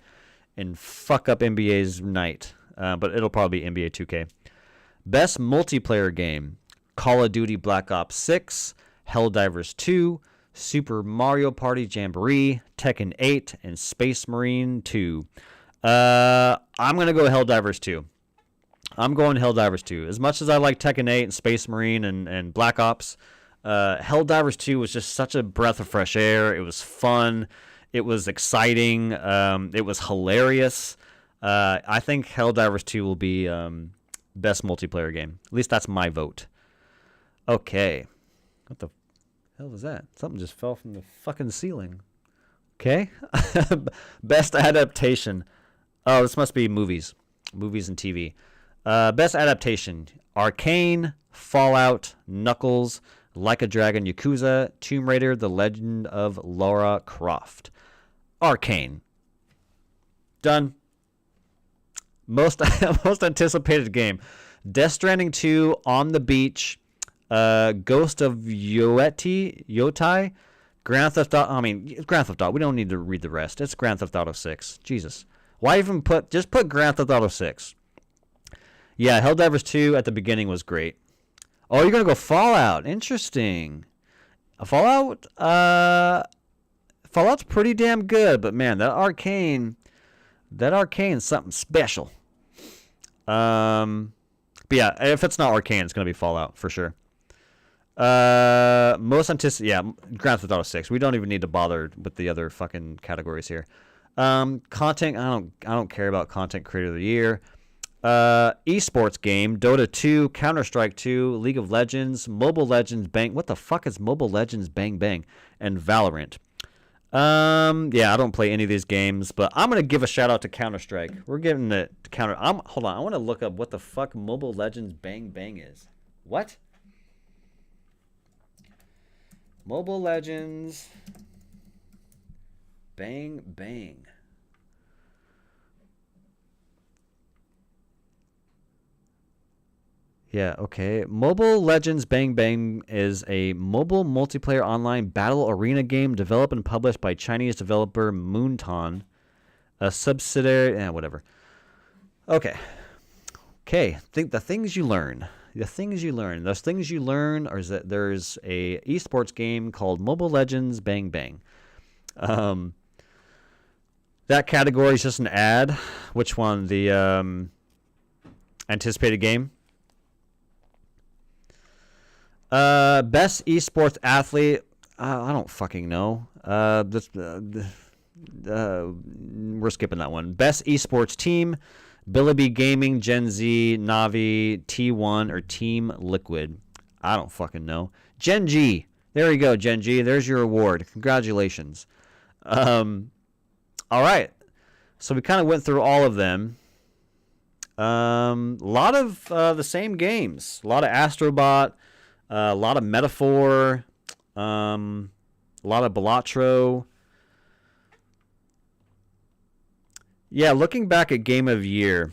and fuck up NBA's night. But it'll probably be NBA 2K. Best multiplayer game. Call of Duty Black Ops 6, Helldivers 2, Super Mario Party Jamboree, Tekken 8, and Space Marine 2. I'm going to go Helldivers 2. I'm going Helldivers 2. As much as I like Tekken 8 and Space Marine and Black Ops, Helldivers 2 was just such a breath of fresh air. It was fun. It was exciting. It was hilarious. I think Helldivers 2 will be best multiplayer game. At least that's my vote. Okay. What the hell was that? Something just fell from the fucking ceiling. Okay. Best adaptation. Oh, this must be movies. Movies and TV. Best adaptation. Arcane, Fallout, Knuckles, Like a Dragon Yakuza, Tomb Raider, The Legend of Lara Croft. Arcane. Done. Most anticipated game. Death Stranding 2, On the Beach, Ghost of Yotai, Grand Theft Auto. Grand Theft Auto. We don't need to read the rest. It's Grand Theft Auto 6. Jesus. Why even put Grand Theft Auto 6? Yeah, Helldivers 2 at the beginning was great. Oh, you're going to go Fallout. Interesting. Fallout's pretty damn good, but man, that Arcane's something special. But yeah, if it's not Arcane, it's going to be Fallout for sure. Grand Theft Auto 6. We don't even need to bother with the other fucking categories here. Content, I don't care about content creator of the year. Esports game, Dota 2, Counter-Strike 2, League of Legends, Mobile Legends Bang. What the fuck is Mobile Legends Bang Bang? And Valorant. I don't play any of these games, but I'm gonna give a shout out to Counter-Strike. We're giving it to Counter. Hold on, I want to look up what the fuck Mobile Legends Bang Bang is. What? Mobile Legends Bang Bang. Yeah, okay. Mobile Legends Bang Bang is a mobile multiplayer online battle arena game developed and published by Chinese developer Moonton, a subsidiary, whatever. Okay. The things you learn. Those things you learn are that there's a esports game called Mobile Legends Bang Bang. That category is just an ad. Which one? The anticipated game? Best esports athlete. I don't fucking know. We're skipping that one. Best esports team. Bilibee Gaming, Gen Z, Navi, T1, or Team Liquid. I don't fucking know. Gen G. There you go, Gen G. There's your award. Congratulations. All right. So we kind of went through all of them. A lot of the same games. A lot of Astrobot. A lot of Metaphor. A lot of Balatro. Yeah, looking back at Game of Year,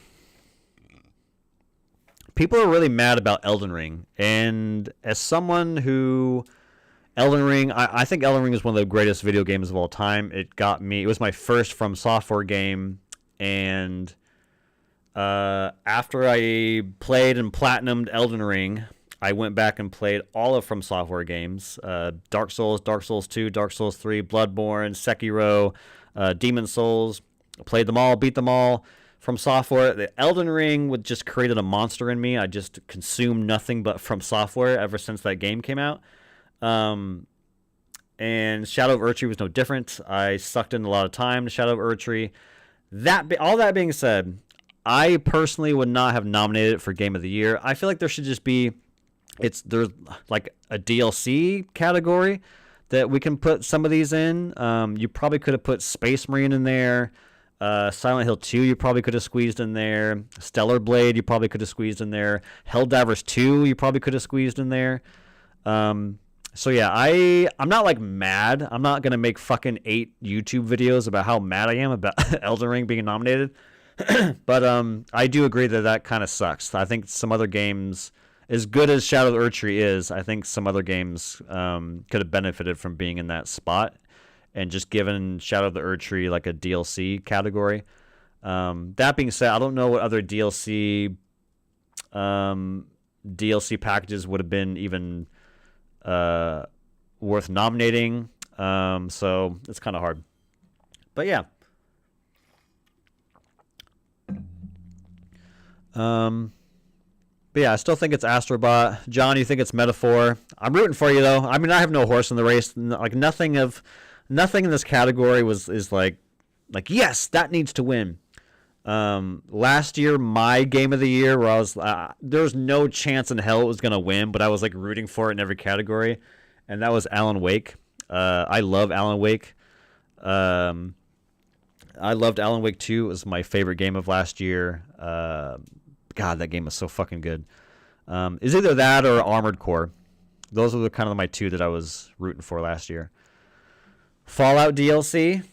people are really mad about Elden Ring. And as someone who... Elden Ring, I think Elden Ring is one of the greatest video games of all time. It was my first From Software game. And after I played and platinumed Elden Ring, I went back and played all of From Software games. Dark Souls, Dark Souls 2, Dark Souls 3, Bloodborne, Sekiro, Demon Souls. Played them all, beat them all. From Software, the Elden Ring would just created a monster in me. I just consumed nothing but From Software ever since that game came out. And Shadow of Erdtree was no different. I sucked in a lot of time to Shadow of Erdtree. All that being said, I personally would not have nominated it for Game of the Year. I feel like there should just be, there's like a DLC category that we can put some of these in. You probably could have put Space Marine in there. Silent Hill 2 you probably could have squeezed in there. Stellar Blade you probably could have squeezed in there. Helldivers 2 you probably could have squeezed in there. So yeah, I'm not like mad. I'm not gonna make fucking 8 YouTube videos about how mad I am about Elden Ring being nominated. But I do agree that kind of sucks. I think some other games, as good as Shadow of Erdtree is, I think some other games could have benefited from being in that spot and just given Shadow of the Erdtree like a DLC category. That being said, I don't know what other DLC packages would have been even worth nominating. So it's kind of hard. But yeah. But yeah, I still think it's Astrobot. John, you think it's Metaphor. I'm rooting for you though. I mean, I have no horse in the race. Like nothing in this category is like yes, that needs to win. Last year, my Game of the Year, where I was there was no chance in hell it was gonna win, but I was like rooting for it in every category, and that was Alan Wake. I love Alan Wake. I loved Alan Wake 2. It was my favorite game of last year. God, that game was so fucking good. Is either that or Armored Core. Those were kind of my two that I was rooting for last year. Fallout DLC.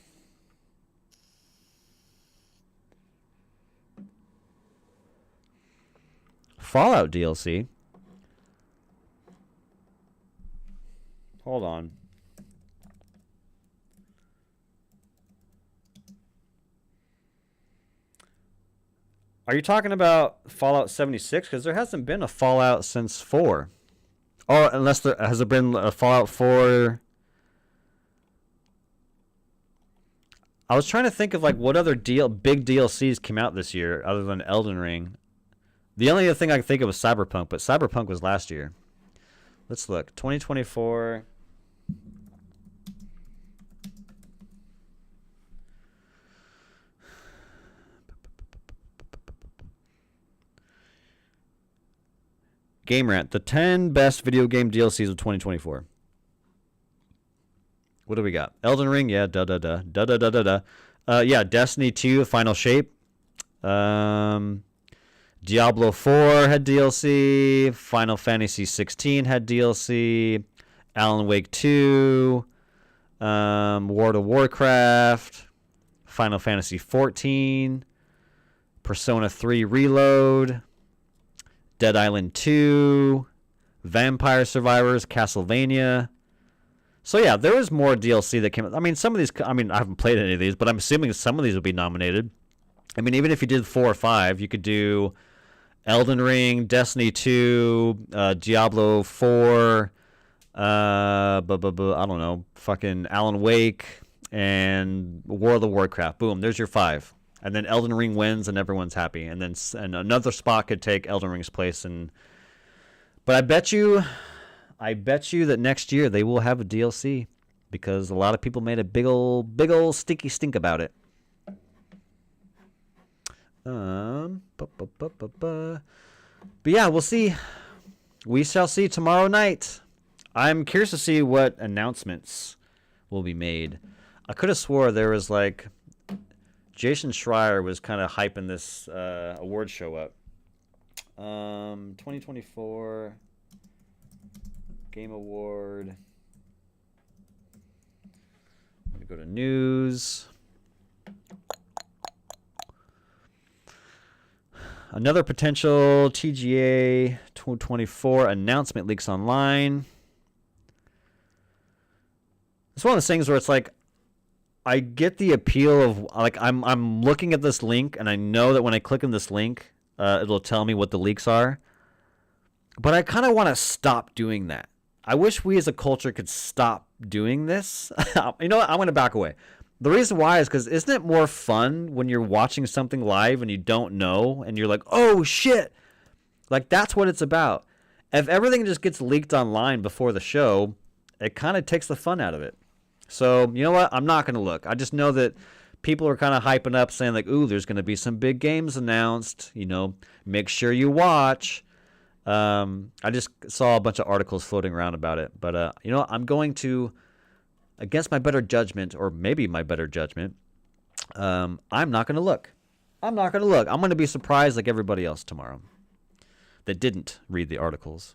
Fallout DLC. Hold on. Are you talking about Fallout 76? Because there hasn't been a Fallout since 4. Oh, unless has there been a Fallout 4? I was trying to think of like what other big DLCs came out this year other than Elden Ring. The only other thing I can think of was Cyberpunk, but Cyberpunk was last year. Let's look. 2024. Game Rant. The 10 best video game DLCs of 2024. What do we got? Elden Ring, yeah, yeah, Destiny 2, Final Shape. Diablo 4 had DLC. Final Fantasy 16 had DLC. Alan Wake 2. World of Warcraft. Final Fantasy 14. Persona 3 Reload. Dead Island 2. Vampire Survivors. Castlevania. So yeah, there was more DLC that came out. I mean, some of these, I haven't played any of these, but I'm assuming some of these will be nominated. I mean, even if you did 4 or 5, you could do Elden Ring, Destiny 2, Diablo 4, I don't know, fucking Alan Wake, and World of Warcraft. Boom, there's your 5. And then Elden Ring wins, and everyone's happy. And then another spot could take Elden Ring's place. But I bet you I bet you that next year they will have a DLC because a lot of people made a big old stinky stink about it. But yeah, we'll see. We shall see tomorrow night. I'm curious to see what announcements will be made. I could have swore there was like Jason Schreier was kind of hyping this award show up. 2024 Game Award. I'm gonna go to news. Another potential TGA 2024 announcement leaks online. It's one of those things where it's like, I get the appeal of like I'm looking at this link and I know that when I click on this link, it'll tell me what the leaks are. But I kind of want to stop doing that. I wish we as a culture could stop doing this. You know what? I'm going to back away. The reason why is because isn't it more fun when you're watching something live and you don't know and you're like, oh shit. Like that's what it's about. If everything just gets leaked online before the show, it kind of takes the fun out of it. So, you know what? I'm not going to look. I just know that people are kind of hyping up saying like, ooh, there's going to be some big games announced. You know, make sure you watch. I just saw a bunch of articles floating around about it. But, you know, I'm going to, against my better judgment, or maybe my better judgment, I'm not going to look. I'm not going to look. I'm going to be surprised like everybody else tomorrow that didn't read the articles.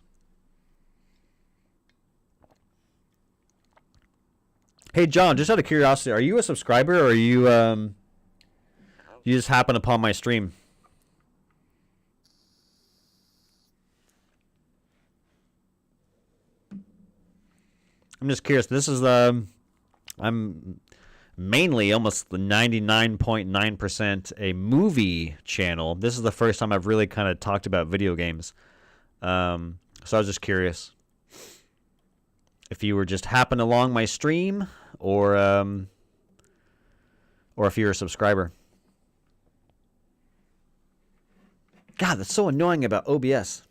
Hey, John, just out of curiosity, are you a subscriber or are you you just happen upon my stream? I'm just curious. This is I'm mainly almost the 99.9% a movie channel. This is the first time I've really kind of talked about video games. So I was just curious if you were just happen along my stream or if you're a subscriber. God, that's so annoying about OBS.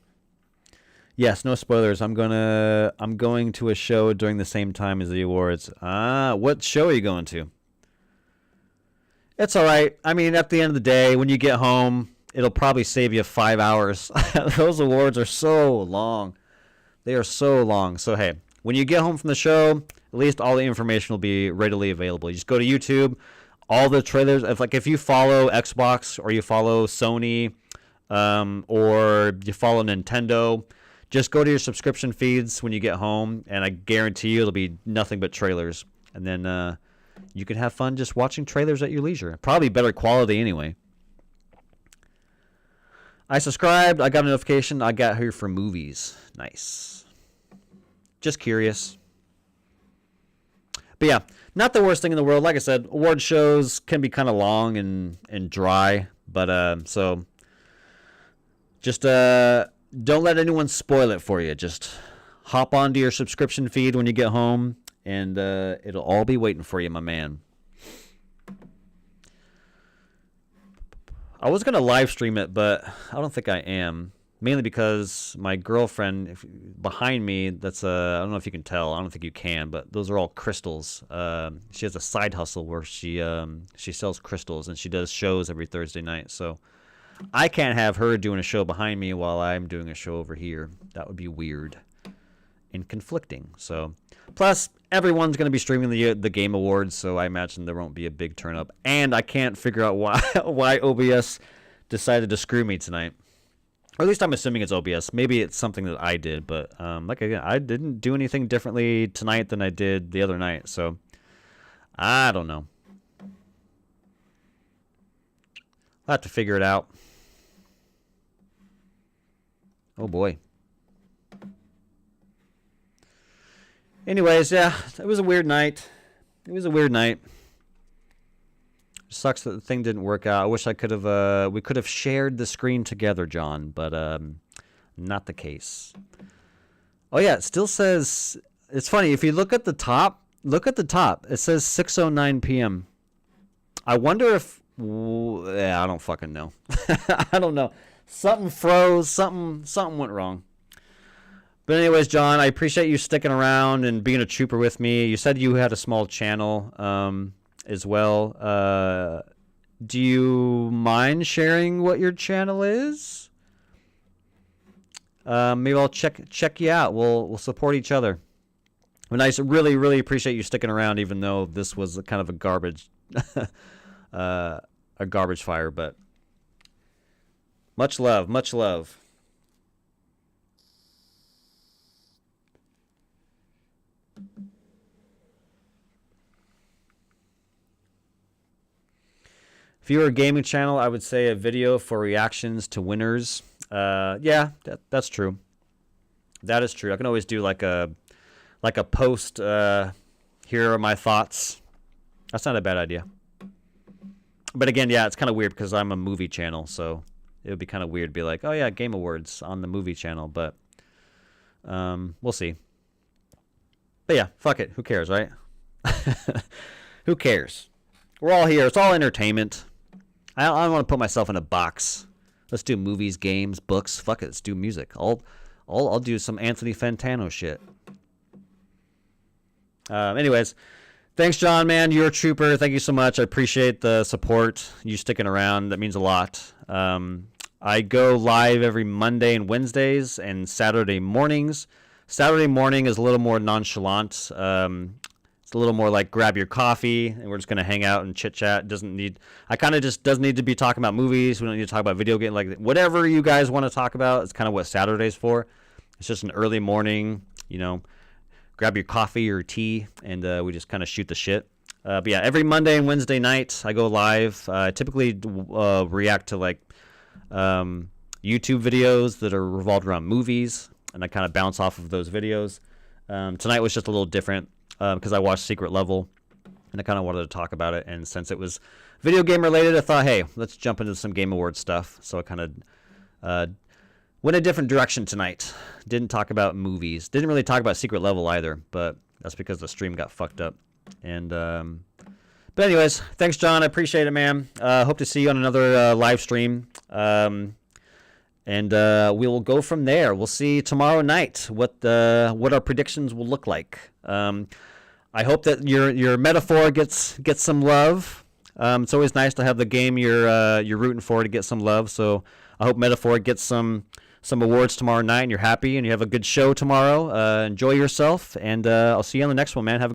Yes, no spoilers. I'm going to a show during the same time as the awards. What show are you going to? It's all right. I mean, at the end of the day, when you get home, it'll probably save you 5 hours. Those awards are so long. They are so long. So, hey, when you get home from the show, at least all the information will be readily available. You just go to YouTube, all the trailers. If you follow Xbox or you follow Sony or you follow Nintendo, just go to your subscription feeds when you get home, and I guarantee you it'll be nothing but trailers. And then you can have fun just watching trailers at your leisure. Probably better quality anyway. I subscribed. I got a notification. I got here for movies. Nice. Just curious. But yeah, not the worst thing in the world. Like I said, award shows can be kind of long and dry. But so just don't let anyone spoil it for you. Just hop onto your subscription feed when you get home, and it'll all be waiting for you, my man. I was going to live stream it, but I don't think I am. Mainly because my girlfriend behind me, that's I don't know if you can tell. I don't think you can, but those are all crystals. She has a side hustle where she sells crystals, and she does shows every Thursday night. So I can't have her doing a show behind me while I'm doing a show over here. That would be weird and conflicting. So, plus everyone's going to be streaming the Game Awards, so I imagine there won't be a big turn up. And I can't figure out why OBS decided to screw me tonight. Or at least I'm assuming it's OBS. Maybe it's something that I did, but like again, I didn't do anything differently tonight than I did the other night. So I don't know. I'll have to figure it out. Oh boy. Anyways, yeah, it was a weird night. Sucks that the thing didn't work out. I wish we could have shared the screen together, John, but not the case. Oh yeah, it still says, it's funny, if you look at the top, it says 6:09 p.m. I wonder if, yeah, I don't fucking know. I don't know. Something froze, something went wrong. But anyways, John, I appreciate you sticking around and being a trooper with me. You said you had a small channel as well. Do you mind sharing what your channel is? Maybe I'll check you out. We'll support each other. And I really, really appreciate you sticking around, even though this was kind of a garbage fire. But much love, much love. If you were a gaming channel, I would say a video for reactions to winners. Yeah, that's true. That is true. I can always do like a post. Here are my thoughts. That's not a bad idea. But again, yeah, it's kind of weird because I'm a movie channel, so it would be kind of weird to be like, oh yeah, Game Awards on the movie channel. But we'll see. But yeah, fuck it. Who cares, right? Who cares? We're all here. It's all entertainment. I don't want to put myself in a box. Let's do movies, games, books. Fuck it. Let's do music. I'll do some Anthony Fantano shit. Anyways, thanks, John, man. You're a trooper. Thank you so much. I appreciate the support. You sticking around. That means a lot. I go live every Monday and Wednesdays and Saturday mornings. Saturday morning is a little more nonchalant. It's a little more like grab your coffee and we're just gonna hang out and chit chat. Doesn't need to be talking about movies. We don't need to talk about video games. Like whatever you guys want to talk about. It's kind of what Saturday's for. It's just an early morning, grab your coffee or tea and we just kind of shoot the shit. But yeah, every Monday and Wednesday night I go live. I typically react to like YouTube videos that are revolved around movies, and I kind of bounce off of those videos. Tonight was just a little different. Because I watched Secret Level, and I kind of wanted to talk about it. And since it was video game related, I thought, hey, let's jump into some Game Awards stuff. So I kind of went a different direction tonight. Didn't talk about movies. Didn't really talk about Secret Level either, but that's because the stream got fucked up. And but anyways, thanks, John. I appreciate it, man. Hope to see you on another live stream. And we will go from there. We'll see tomorrow night what our predictions will look like. I hope that your metaphor gets some love. It's always nice to have the game you're rooting for to get some love. So I hope Metaphor gets some awards tomorrow night and you're happy and you have a good show tomorrow. Enjoy yourself, and I'll see you on the next one, man. Have a